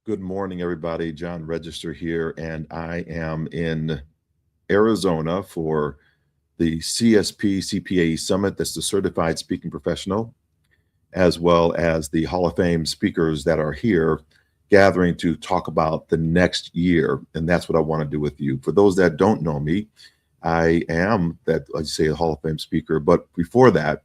Good morning, everybody. John Register here, and I am in Arizona for the CSP CPAE Summit. That's the Certified Speaking Professional, as well as the Hall of Fame speakers that are here gathering to talk about the next year. And that's what I want to do with you. For those that don't know me, I am that, like you say, a Hall of Fame speaker. But before that,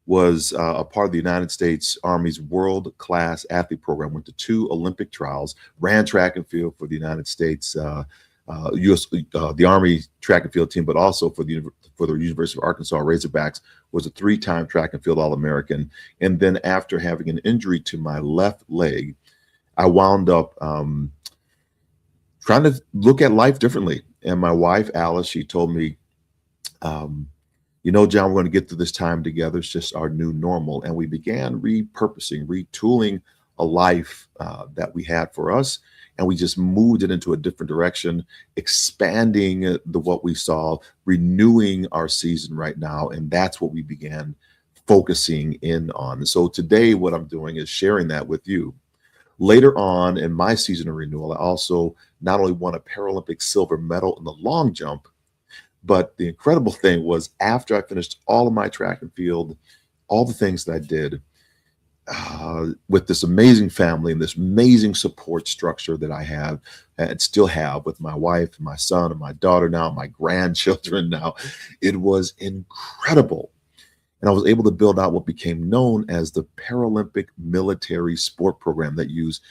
was a part of the United States Army's world-class athlete program. Went to two Olympic trials, ran track and field for the United States, U.S. The Army track and field team, but also for the University of Arkansas Razorbacks. Was a three-time track and field All-American. And then after having an injury to my left leg, I wound up trying to look at life differently. And my wife, Alice, she told me, John, we're going to get through this time together. It's just our new normal. And we began repurposing, retooling a life that we had for us. And we just moved it into a different direction, expanding what we saw, renewing our season right now. And that's what we began focusing in on. And so today, what I'm doing is sharing that with you. Later on in my season of renewal, I also not only won a Paralympic silver medal in the long jump, but the incredible thing was after I finished all of my track and field, all the things that I did with this amazing family and this amazing support structure that I have and still have with my wife, my son, and my daughter now, my grandchildren now, it was incredible. And I was able to build out what became known as the Paralympic Military Sport Program that used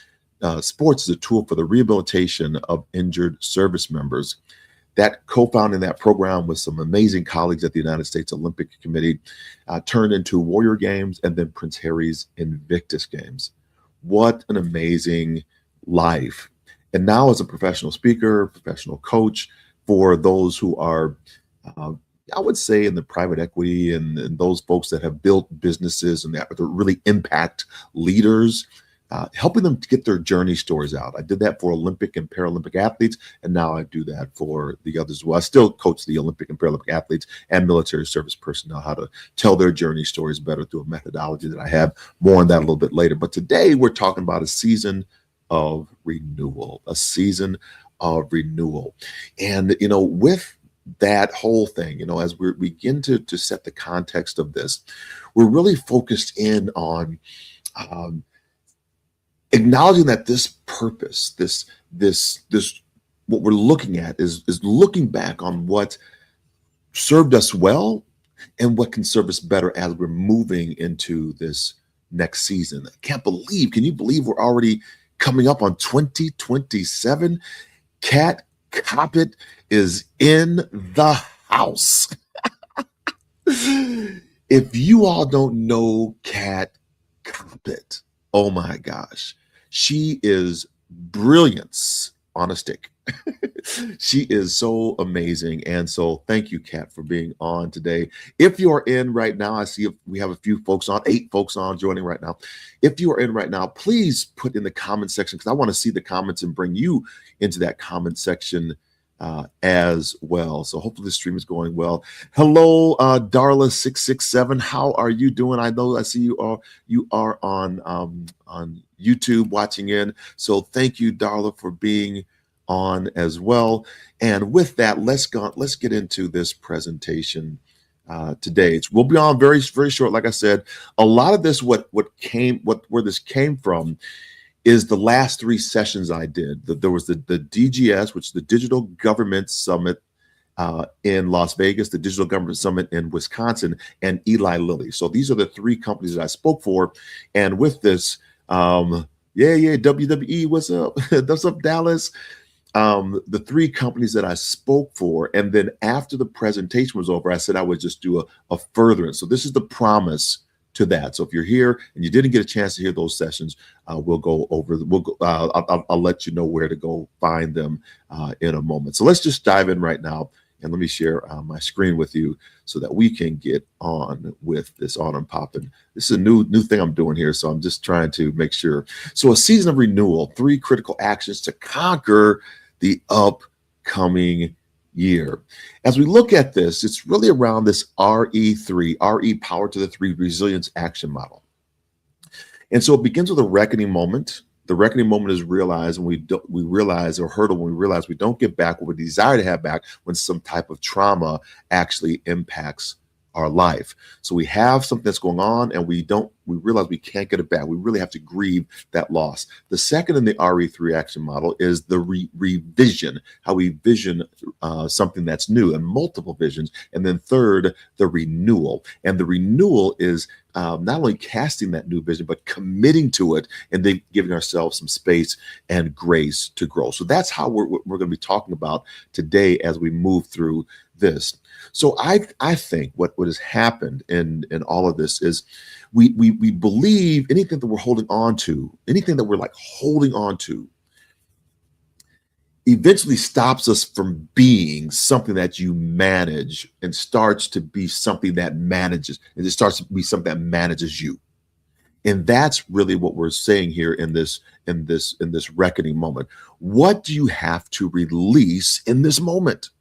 sports as a tool for the rehabilitation of injured service members. That co-founding that program with some amazing colleagues at the United States Olympic Committee turned into Warrior Games and then Prince Harry's Invictus Games. What an amazing life. And now as a professional speaker, professional coach for those who are, I would say, in the private equity and those folks that have built businesses and that really impact leaders, helping them to get their journey stories out. I did that for Olympic and Paralympic athletes, and now I do that for the others as well. I still coach the Olympic and Paralympic athletes and military service personnel how to tell their journey stories better through a methodology that I have. More on that a little bit later. But today we're talking about a season of renewal, a season of renewal. And, with that whole thing, as we begin to set the context of this, we're really focused in on acknowledging that this purpose, this what we're looking at is looking back on what served us well and what can serve us better as we're moving into this next season. Can you believe we're already coming up on 2027? Kat Coppett is in the house. If you all don't know Kat Coppett, oh my gosh, she is brilliance on a stick. She is so amazing. And so thank you, Kat, for being on today. If you are in right now, I see we have a few folks on, 8 folks on joining right now. If you are in right now, please put in the comment section because I want to see the comments and bring you into that comment section as well. So hopefully the stream is going well. Hello, Darla667. How are you doing? I know I see you are on YouTube watching in. So thank you, Darla, for being on as well. And with that, let's get into this presentation today. We'll be on very, very short. Like I said, a lot of this, where this came from is the last 3 sessions I did. There was the DGS, which is the Digital Government Summit in Las Vegas, the Digital Government Summit in Wisconsin, and Eli Lilly. So these are the 3 companies that I spoke for. And with this, WWE, what's up? What's up, Dallas? The 3 companies that I spoke for. And then after the presentation was over, I said I would just do a furtherance. So this is the promise to that. So if you're here and you didn't get a chance to hear those sessions, we'll go over. I'll let you know where to go find them in a moment. So let's just dive in right now, and let me share my screen with you so that we can get on with this on and popping. This is a new thing I'm doing here, so I'm just trying to make sure. So a season of renewal, 3 critical actions to conquer the upcoming year. As we look at this, it's really around this RE3, RE power to the 3 resilience action model. And so it begins with a reckoning moment. The reckoning moment is realized when we realize, or hurdle when we realize we don't get back what we desire to have back when some type of trauma actually impacts our life. So we have something that's going on and we realize we can't get it back. We really have to grieve that loss. The second in the RE3 action model is the revision, how we vision something that's new, and multiple visions. And then third, the renewal. And the renewal is not only casting that new vision, but committing to it and then giving ourselves some space and grace to grow. So that's how we're going to be talking about today as we move through this. So I think what has happened in all of this is we believe anything that we're holding on to, anything that we're like holding on to, eventually stops us from being something that you manage and starts to be something that manages, and it starts to be something that manages you. And that's really what we're saying here in this reckoning moment. What do you have to release in this moment?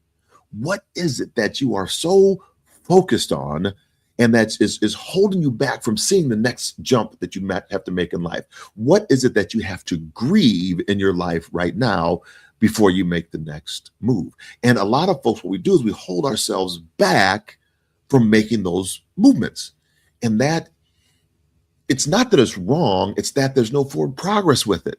What is it that you are so focused on and that is holding you back from seeing the next jump that you might have to make in life? What is it that you have to grieve in your life right now before you make the next move? And a lot of folks, what we do is we hold ourselves back from making those movements. And that it's not that it's wrong, it's that there's no forward progress with it.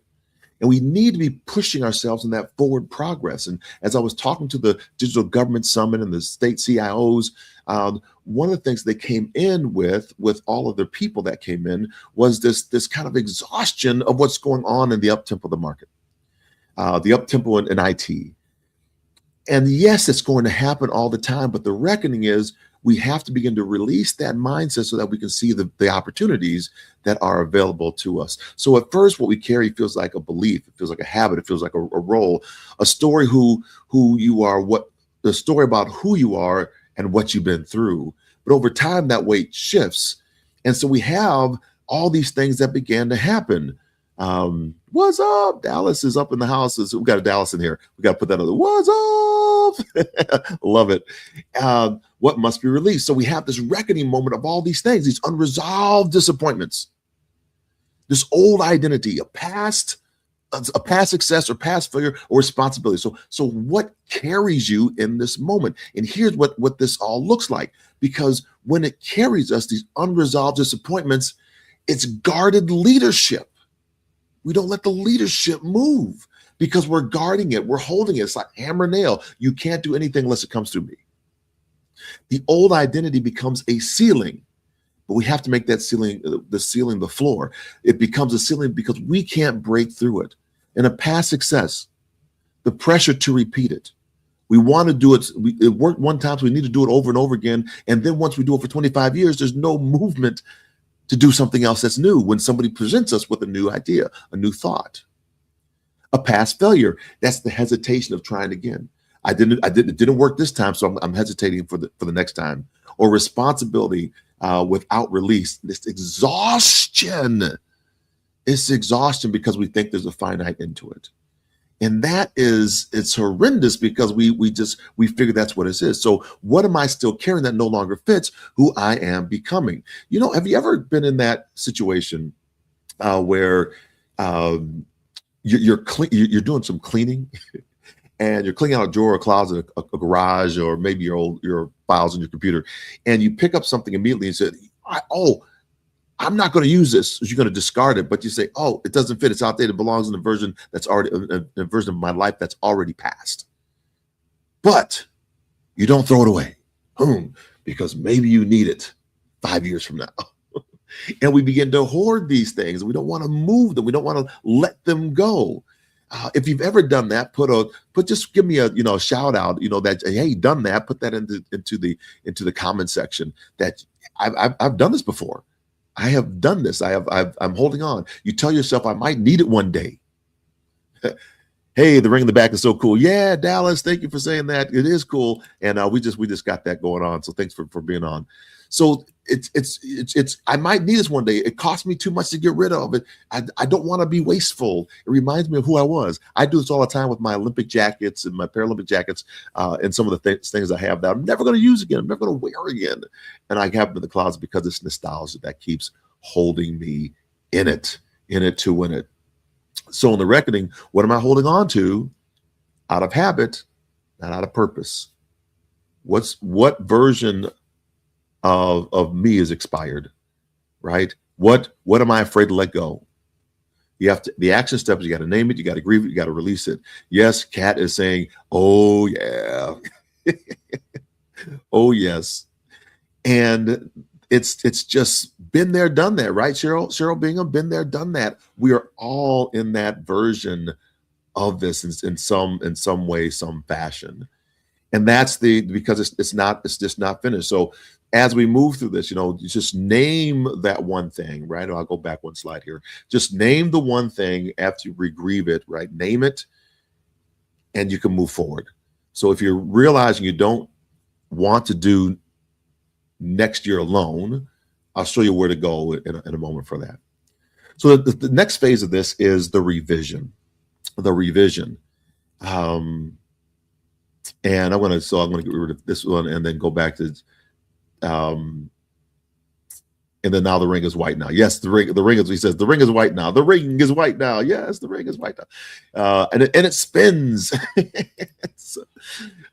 And we need to be pushing ourselves in that forward progress. And as I was talking to the Digital Government Summit and the state CIOs, one of the things they came in with all of their people that came in was this kind of exhaustion of what's going on in the uptempo of the market, the uptempo in IT. And yes, it's going to happen all the time, but the reckoning is we have to begin to release that mindset so that we can see the opportunities that are available to us. So at first, what we carry feels like a belief, it feels like a habit, it feels like a role, a story who you are, the story about who you are and what you've been through. But over time, that weight shifts. And so we have all these things that began to happen. What's up? Dallas is up in the house. We got a Dallas in here. We got to put that on. What's up? Love it. What must be released? So we have this reckoning moment of all these things, these unresolved disappointments, this old identity, a past success or past failure or responsibility. So what carries you in this moment? And here's what this all looks like, because when it carries us, these unresolved disappointments, it's guarded leadership. We don't let the leadership move because we're guarding it. We're holding it. It's like hammer nail. You can't do anything unless it comes through me. The old identity becomes a ceiling, but we have to make that ceiling, the floor. It becomes a ceiling because we can't break through it. In a past success, the pressure to repeat it. We want to do it. It worked one time, so we need to do it over and over again. And then once we do it for 25 years, there's no movement to do something else that's new when somebody presents us with a new idea, a new thought. A past failure, that's the hesitation of trying again. It didn't work this time, so I'm hesitating for the next time. Or responsibility without release, this exhaustion. It's exhaustion because we think there's a finite end to it. And it's horrendous because we figure that's what it is. So what am I still carrying that no longer fits who I am becoming? You know, have you ever been in that situation where you're doing some cleaning and you're cleaning out a drawer, a closet, a garage, or maybe your files on your computer, and you pick up something immediately and say, I'm not going to use this. You're going to discard it, but you say, oh, it doesn't fit. It's outdated. It belongs in a version that's already a version of my life that's already passed. But you don't throw it away, because maybe you need it 5 years from now. And we begin to hoard these things. We don't want to move them. We don't want to let them go. If you've ever done that, just give me a shout out. That hey, done that. Put that into the comment section. That I've done this before. I have done this. I'm holding on. You tell yourself I might need it one day. Hey, the ring in the back is so cool. Yeah, Dallas, thank you for saying that. It is cool, and we just got that going on. So thanks for being on. So it's I might need this one day. It costs me too much to get rid of it. I don't want to be wasteful. It reminds me of who I was. I do this all the time with my Olympic jackets and my Paralympic jackets and some of the things I have that I'm never going to use again. I'm never going to wear again. And I have them in the closet because it's nostalgia that keeps holding me in it to win it. So in the reckoning, what am I holding on to out of habit, not out of purpose? What version of me is expired, right? What am I afraid to let go? You have to, the action step is you got to name it, you got to grieve it, you got to release it. Yes, Kat is saying, oh yeah, oh yes. And it's just been there, done that, right? Cheryl Bingham, been there, done that. We are all in that version of this in some way, some fashion. And that's because it's just not finished. So as we move through this, you just name that one thing, right? I'll go back one slide here. Just name the one thing after you regrieve it, right? Name it, and you can move forward. So if you're realizing you don't want to do next year alone, I'll show you where to go in a moment for that. So the next phase of this is the revision. The revision. And I'm going to get rid of this one and then go back to, and then now the ring is white now. Yes, the ring is, he says, the ring is white now. The ring is white now. Yes, the ring is white now. And it spins.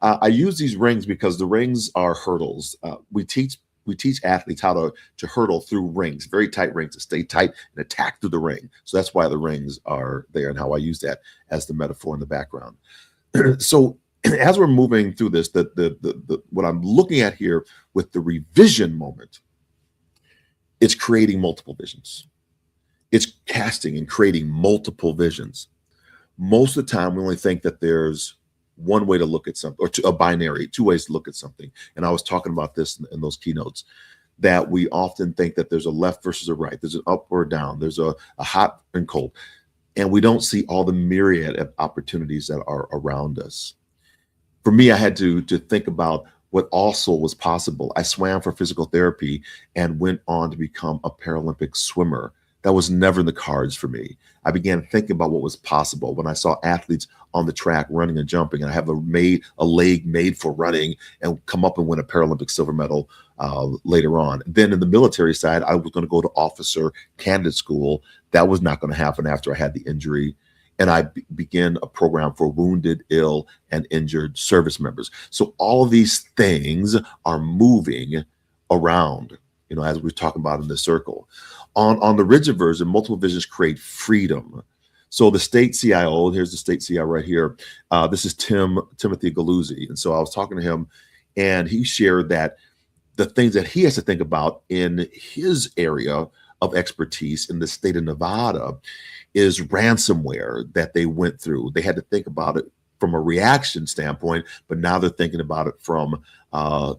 I use these rings because the rings are hurdles. We teach athletes how to hurdle through rings, very tight rings, to stay tight and attack through the ring. So that's why the rings are there and how I use that as the metaphor in the background. So as we're moving through this, what I'm looking at here with the revision moment, it's creating multiple visions. It's casting and creating multiple visions. Most of the time, we only think that there's one way to look at something, or a binary, two ways to look at something. And I was talking about this in those keynotes, that we often think that there's a left versus a right, there's an up or a down, there's a hot and cold. And we don't see all the myriad of opportunities that are around us. For me, I had to think about what also was possible. I swam for physical therapy and went on to become a Paralympic swimmer. That was never in the cards for me. I began thinking about what was possible when I saw athletes on the track running and jumping, and I have a leg made for running and come up and win a Paralympic silver medal later on. Then in the military side, I was going to go to officer candidate school. That was not going to happen after I had the injury. And I began a program for wounded, ill, and injured service members. So all of these things are moving around, as we're talking about in the circle. On the rigid version, multiple visions create freedom. So the state CIO, here's the state CIO right here. This is Timothy Galuzzi. And so I was talking to him, and he shared that the things that he has to think about in his area of expertise in the state of Nevada is ransomware that they went through. They had to think about it from a reaction standpoint, but now they're thinking about it from a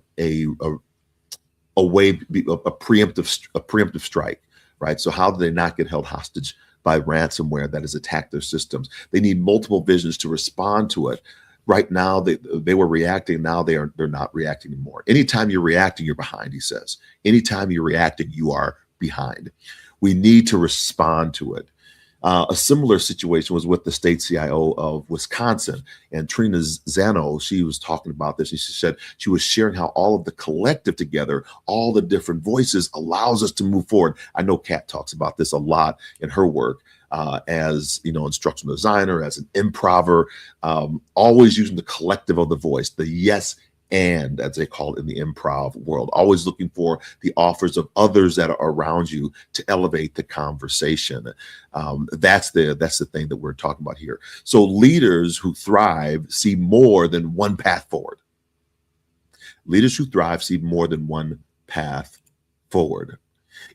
preemptive strike, right? So how do they not get held hostage by ransomware that has attacked their systems? They need multiple visions to respond to it. Right now, they were reacting. Now they're not reacting anymore. Anytime you're reacting, you're behind, he says. Anytime you're reacting, you are behind. We need to respond to it. A similar situation was with the state CIO of Wisconsin, and Trina Zano, she was talking about this. She said she was sharing how all of the collective together, all the different voices allows us to move forward. I know Kat talks about this a lot in her work as, instructional designer, as an improver, always using the collective of the voice, the yes and, as they call it in the improv world, always looking for the offers of others that are around you to elevate the conversation. That's the thing that we're talking about here. So leaders who thrive see more than one path forward. Leaders who thrive see more than one path forward.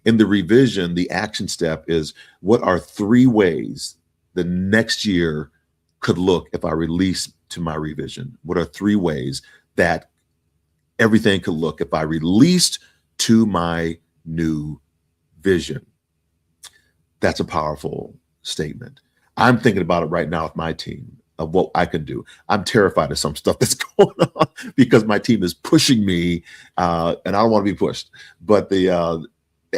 In the revision, the action step is, what are 3 ways the next year could look if I release to my revision? What are 3 ways that everything could look if I released to my new vision? That's a powerful statement. I'm thinking about it right now with my team of what I can do. I'm terrified of some stuff that's going on because my team is pushing me, and I don't want to be pushed. But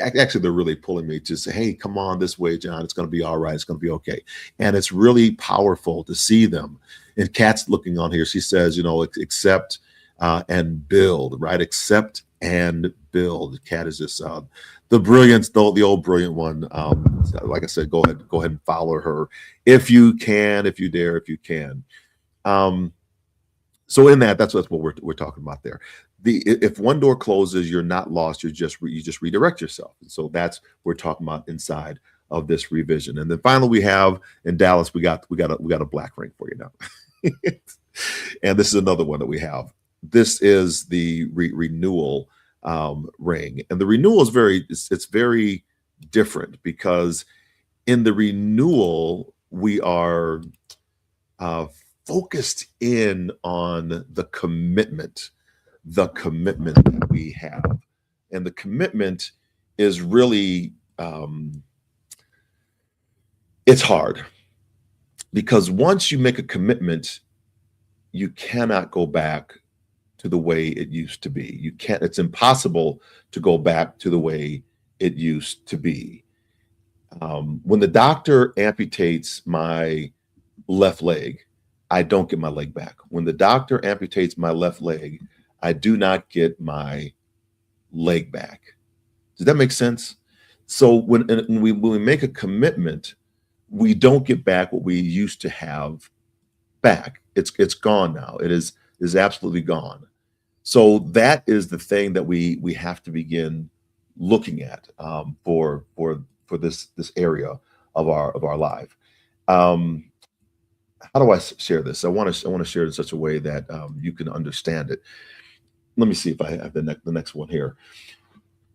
actually, they're really pulling me to say, hey, come on this way, John. It's going to be all right. It's going to be okay. And it's really powerful to see them. And Kat's looking on here. She says, accept and build, right? Accept and build. Kat is just the brilliance, the old brilliant one. Like I said, go ahead and follow her if you can, if you dare, if you can. Um, so in that's what we're talking about there. If one door closes, you're not lost. You just redirect yourself. And so that's what we're talking about inside of this revision. And then finally, we have in Dallas, we got a black ring for you now. And this is another one that we have. This is the renewal ring, and the renewal is it's very different, because in the renewal we are focused in on the commitment that we have, and the commitment is really it's hard, because once you make a commitment, you cannot go back to the way it used to be. You can't, it's impossible to go back to the way it used to be. When the doctor amputates my left leg, I don't get my leg back. When the doctor amputates my left leg, I do not get my leg back. Does that make sense? So when we make a commitment, we don't get back what we used to have back. It's gone now. It is absolutely gone. So that is the thing that we have to begin looking at for this area of our life. How do I share this? I want to share it in such a way that you can understand it. Let me see if I have the next one here.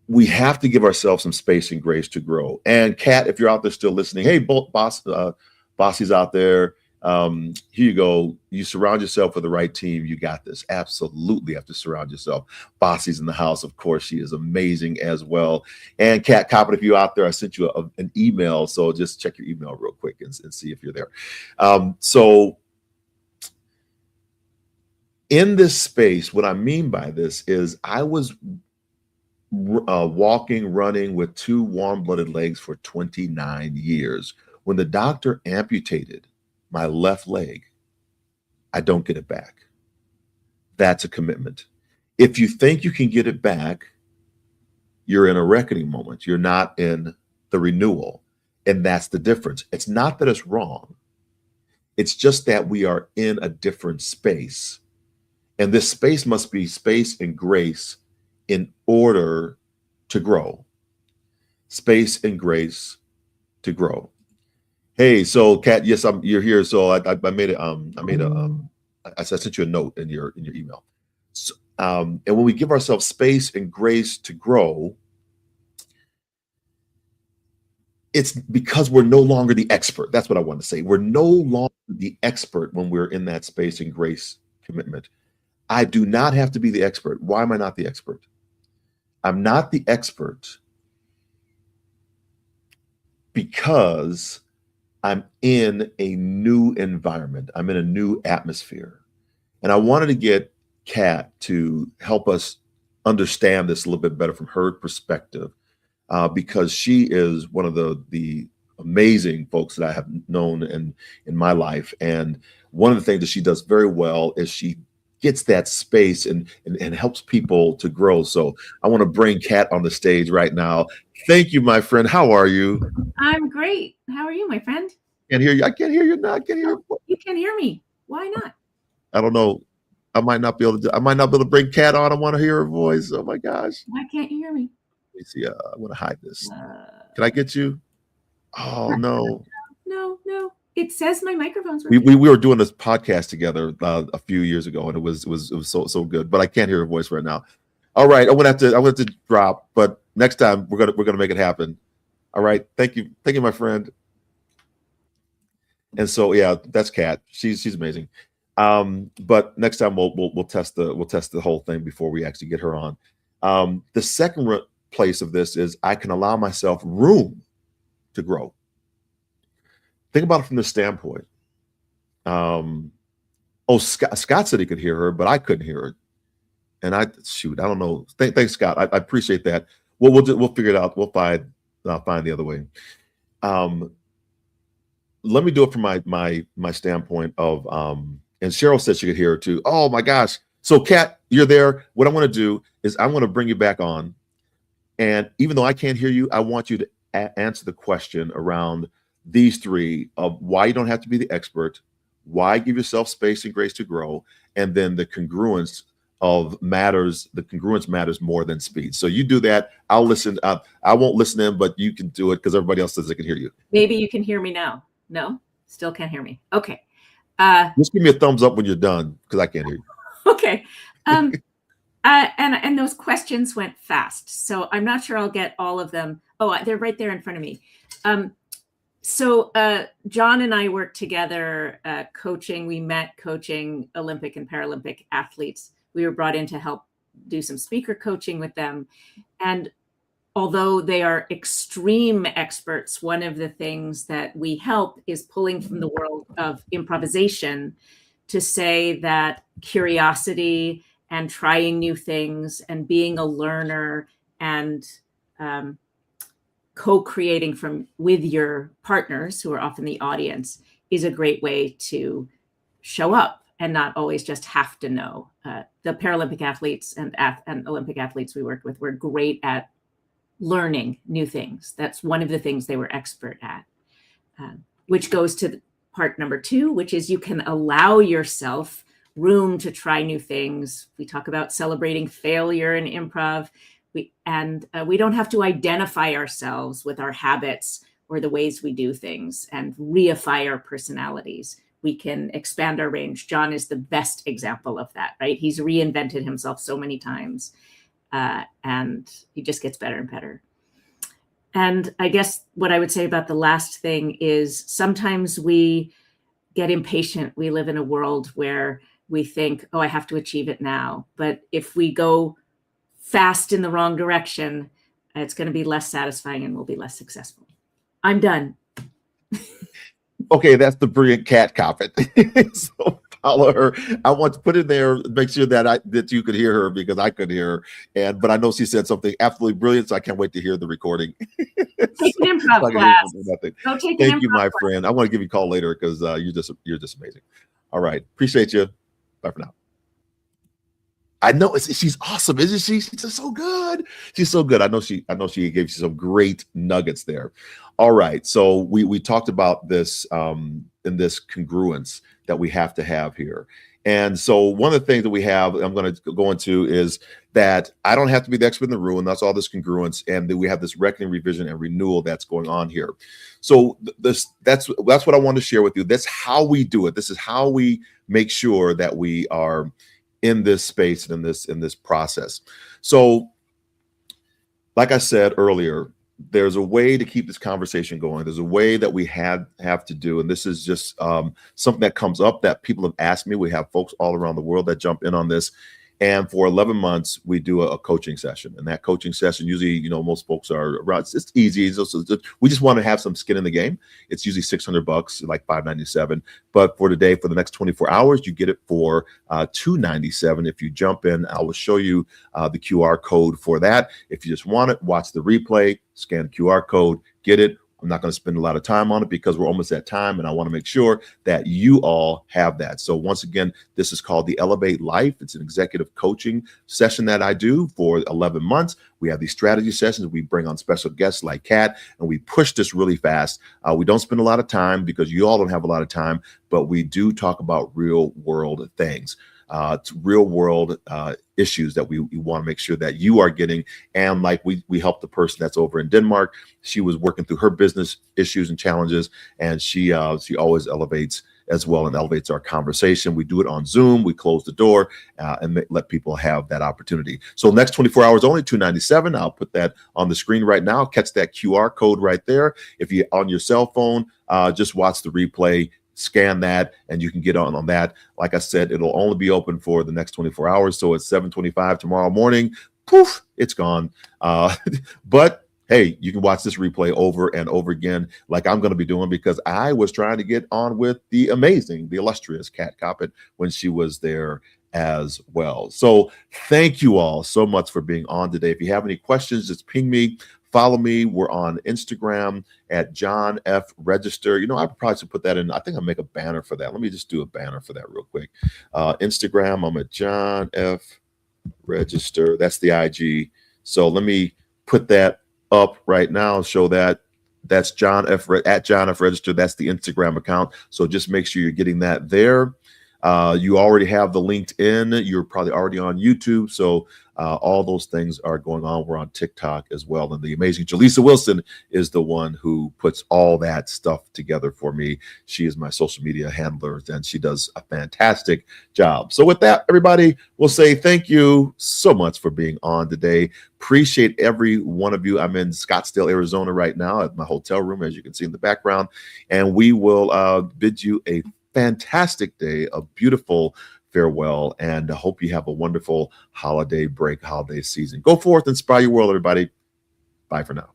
We have to give ourselves some space and grace to grow. And Kat, if you're out there still listening, hey, Bossy's out there. Here you go. You surround yourself with the right team. You got this. Absolutely have to surround yourself. Bossy's in the house. Of course, she is amazing as well. And Kat Coppin, if you're out there, I sent you an email. So just check your email real quick and see if you're there. So in this space, what I mean by this is I was running with two warm-blooded legs for 29 years. When the doctor amputated my left leg, I don't get it back. That's a commitment. If you think you can get it back, you're in a reckoning moment. You're not in the renewal. And that's the difference. It's not that it's wrong. It's just that we are in a different space. And this space must be space and grace in order to grow. Space and grace to grow. Hey, so Kat, yes, you're here. So I made it. I sent you a note in your email. So, and when we give ourselves space and grace to grow, it's because we're no longer the expert. That's what I want to say. We're no longer the expert when we're in that space and grace commitment. I do not have to be the expert. Why am I not the expert? I'm not the expert because I'm in a new environment. I'm in a new atmosphere. And I wanted to get Kat to help us understand this a little bit better from her perspective, because she is one of the amazing folks that I have known in my life. And one of the things that she does very well is she gets that space and helps people to grow. So I want to bring Kat on the stage right now. Thank you, my friend. How are you? I'm great. How are you, my friend? Can't hear you. I can't hear you now. I can't hear you. You can hear me. Why not? I don't know. I might not be able to bring Kat on. I want to hear her voice. Oh my gosh. Why can't you hear me? Let me see. I want to hide this. Can I get you? Oh no. No. It says my microphone's working. We were doing this podcast together a few years ago, and it was so good. But I can't hear her voice right now. All right, I'm gonna have to drop, but next time we're gonna make it happen. All right, thank you, my friend. And so yeah, that's Kat. She's amazing. But next time we'll test the whole thing before we actually get her on. The second place of this is I can allow myself room to grow. Think about it from this standpoint. Scott said he could hear her, but I couldn't hear her. And I don't know. Thanks, Scott. I appreciate that. We'll figure it out. We'll find the other way. Let me do it from my standpoint of and Cheryl said she could hear her too. Oh my gosh. So Kat, you're there. What I want to do is I want to bring you back on. And even though I can't hear you, I want you to answer the question around these three of why you don't have to be the expert, why give yourself space and grace to grow, and then the congruence of matters. The congruence matters more than speed. So you do that. I'll listen. I won't listen in, but you can do it because everybody else says they can hear you. Maybe you can hear me now. No, still can't hear me. Okay. Just give me a thumbs up when you're done because I can't hear you. Okay. And those questions went fast, so I'm not sure I'll get all of them. Oh, they're right there in front of me. So John and I worked together coaching. We met coaching Olympic and Paralympic athletes. We were brought in to help do some speaker coaching with them. And although they are extreme experts, one of the things that we help is pulling from the world of improvisation to say that curiosity and trying new things and being a learner and co-creating with your partners, who are often the audience, is a great way to show up and not always just have to know. The Paralympic athletes and Olympic athletes we worked with were great at learning new things. That's one of the things they were expert at, which goes to part number 2, which is you can allow yourself room to try new things. We talk about celebrating failure in improv. We don't have to identify ourselves with our habits or the ways we do things and reify our personalities. We can expand our range. John is the best example of that, right? He's reinvented himself so many times, and he just gets better and better. And I guess what I would say about the last thing is sometimes we get impatient. We live in a world where we think, oh, I have to achieve it now. But if we go fast in the wrong direction, it's going to be less satisfying and we'll be less successful. I'm done. Okay, that's the brilliant Cat Coppet. So follow her. I want to put in there, make sure that you could hear her because I could hear her. But I know she said something absolutely brilliant, so I can't wait to hear the recording. Take an improv class. Go take Thank you, my friend. I want to give you a call later because you're just amazing. All right, appreciate you. Bye for now. I know she's awesome, isn't she? She's just so good. She's so good. I know she gave you some great nuggets there. All right. So we talked about this in this congruence that we have to have here. And so one of the things that we have, I'm going to go into, is that I don't have to be the expert in the room, and that's all this congruence. And then we have this reckoning, revision, and renewal that's going on here. So that's what I want to share with you. That's how we do it. This is how we make sure that we are in this space and in this process. So, like I said earlier, there's a way to keep this conversation going. There's a way that we have to do, and this is just something that comes up that people have asked me. We have folks all around the world that jump in on this. And for 11 months, we do a coaching session. And that coaching session, usually, most folks are around. It's easy. We just want to have some skin in the game. It's usually $600, like $597. But for today, for the next 24 hours, you get it for $297. If you jump in, I will show you the QR code for that. If you just want it, watch the replay, scan the QR code, get it. I'm not going to spend a lot of time on it because we're almost at time, and I want to make sure that you all have that. So once again, this is called the Elevate Life. It's an executive coaching session that I do for 11 months. We have these strategy sessions. We bring on special guests like Kat, and we push this really fast. We don't spend a lot of time because you all don't have a lot of time, but we do talk about real world things. Real world issues that we want to make sure that you are getting. And like we helped the person that's over in Denmark. She was working through her business issues and challenges, and she always elevates as well and elevates our conversation. We do it on Zoom. We close the door and let people have that opportunity. So next 24 hours only, $297. I'll put that on the screen right now. Catch that QR code right there. If you're on your cell phone, just watch the replay. Scan that and you can get on that. Like I said, it'll only be open for the next 24 hours. So it's 7:25 tomorrow morning. Poof, it's gone. But hey, you can watch this replay over and over again like I'm going to be doing because I was trying to get on with the amazing, the illustrious Kat Coppet when she was there as well. So thank you all so much for being on today. If you have any questions, just ping me. Follow me. We're on Instagram at John F. Register. I probably should put that in. I think I'll make a banner for that. Let me just do a banner for that real quick. Instagram, I'm at John F. Register. That's the IG. So let me put that up right now. Show that. That's at John F Register. That's the Instagram account. So just make sure you're getting that there. You already have the LinkedIn. You're probably already on YouTube. So all those things are going on. We're on TikTok as well. And the amazing Jaleesa Wilson is the one who puts all that stuff together for me. She is my social media handler, and she does a fantastic job. So with that, everybody, we'll say thank you so much for being on today. Appreciate every one of you. I'm in Scottsdale, Arizona right now at my hotel room, as you can see in the background. And we will bid you a fantastic day, a beautiful farewell, and I hope you have a wonderful holiday break, holiday season. Go forth, inspire your world, everybody. Bye for now.